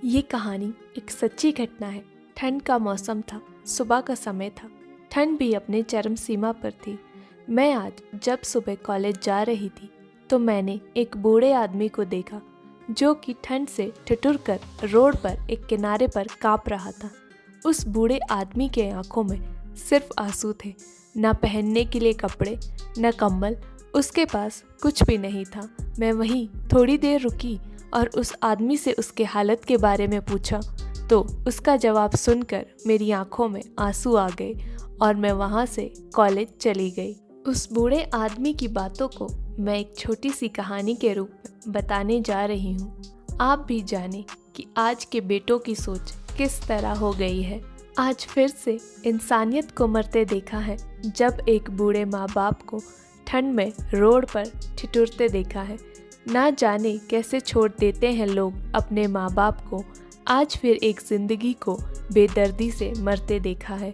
ये कहानी एक सच्ची घटना है। ठंड का मौसम था, सुबह का समय था। ठंड भी अपने चरम सीमा पर थी। मैं आज जब सुबह कॉलेज जा रही थी तो मैंने एक बूढ़े आदमी को देखा जो कि ठंड से ठिठुर कर रोड पर एक किनारे पर काँप रहा था। उस बूढ़े आदमी के आंखों में सिर्फ आंसू थे, न पहनने के लिए कपड़े, न कंबल। उसके पास कुछ भी नहीं था। मैं वहीं थोड़ी देर रुकी और उस आदमी से उसके हालत के बारे में पूछा तो उसका जवाब सुनकर मेरी आंखों में आंसू आ गए और मैं वहां से कॉलेज चली गई। उस बूढ़े आदमी की बातों को मैं एक छोटी सी कहानी के रूप में बताने जा रही हूँ। आप भी जाने कि आज के बेटों की सोच किस तरह हो गई है। आज फिर से इंसानियत को मरते देखा है जब एक बूढ़े माँ बाप को ठंड में रोड पर ठिठुरते देखा है। ना जाने कैसे छोड़ देते हैं लोग अपने माँ बाप को। आज फिर एक जिंदगी को बेदर्दी से मरते देखा है।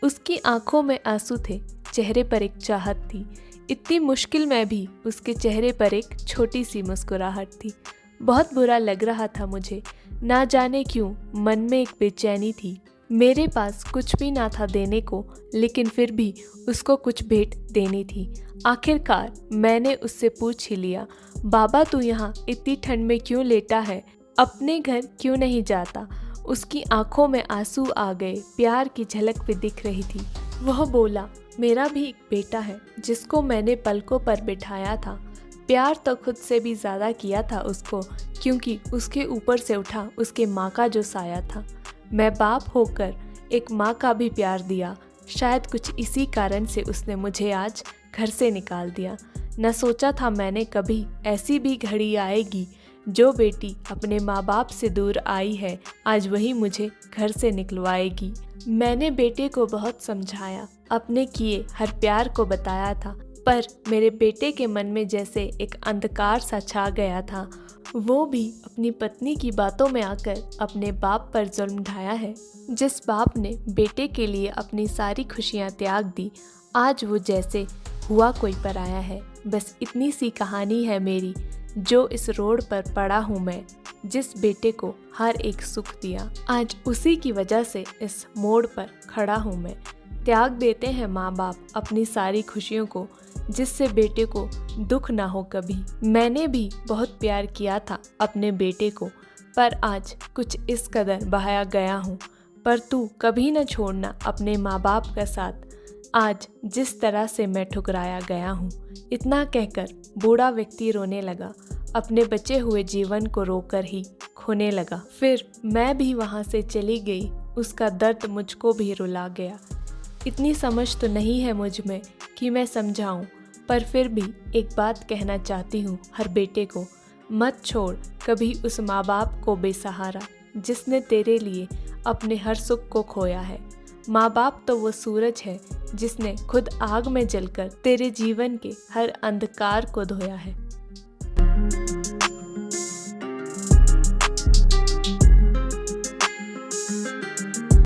उसकी आंखों में आंसू थे, चेहरे पर एक चाहत थी। इतनी मुश्किल में भी उसके चेहरे पर एक छोटी सी मुस्कुराहट थी। बहुत बुरा लग रहा था मुझे। ना जाने क्यों मन में एक बेचैनी थी। मेरे पास कुछ भी ना था देने को, लेकिन फिर भी उसको कुछ भेंट देनी थी। आखिरकार मैंने उससे पूछ ही लिया, बाबा तू यहाँ इतनी ठंड में क्यों लेटा है, अपने घर क्यों नहीं जाता? उसकी आंखों में आंसू आ गए, प्यार की झलक भी दिख रही थी। वह बोला, मेरा भी एक बेटा है जिसको मैंने पलकों पर बिठाया था। प्यार तो खुद से भी ज़्यादा किया था उसको, क्योंकि उसके ऊपर से उठा उसके माँ का जो साया था। मैं बाप होकर एक माँ का भी प्यार दिया। शायद कुछ इसी कारण से उसने मुझे आज घर से निकाल दिया। न सोचा था मैंने कभी ऐसी भी घड़ी आएगी। जो बेटी अपने माँ बाप से दूर आई है, आज वही मुझे घर से निकलवाएगी। मैंने बेटे को बहुत समझाया, अपने किए हर प्यार को बताया था, पर मेरे बेटे के मन में जैसे एक अंधकार सा छा गया था। वो भी अपनी पत्नी की बातों में आकर अपने बाप पर जुल्म ढाया है। जिस बाप ने बेटे के लिए अपनी सारी खुशियाँ त्याग दी, आज वो जैसे हुआ कोई पराया है। बस इतनी सी कहानी है मेरी, जो इस रोड पर पड़ा हूँ मैं, जिस बेटे को हर एक सुख दिया, आज उसी की वजह से इस मोड़ पर खड़ा हूँ मैं। त्याग देते हैं माँ बाप अपनी सारी खुशियों को, जिससे बेटे को दुख ना हो कभी। मैंने भी बहुत प्यार किया था अपने बेटे को, पर आज कुछ इस कदर बहाया गया हूँ। पर तू कभी न छोड़ना अपने माँ बाप का साथ, आज जिस तरह से मैं ठुकराया गया हूँ। इतना कहकर बूढ़ा व्यक्ति रोने लगा, अपने बचे हुए जीवन को रोकर ही खोने लगा। फिर मैं भी वहाँ से चली गई। उसका दर्द मुझको भी रुला गया। इतनी समझ तो नहीं है मुझ में कि मैं समझाऊं, पर फिर भी एक बात कहना चाहती हूँ हर बेटे को, मत छोड़ कभी उस माँ बाप को बेसहारा, जिसने तेरे लिए अपने हर सुख को खोया है। माँ बाप तो वो सूरज है जिसने खुद आग में जलकर तेरे जीवन के हर अंधकार को धोया है।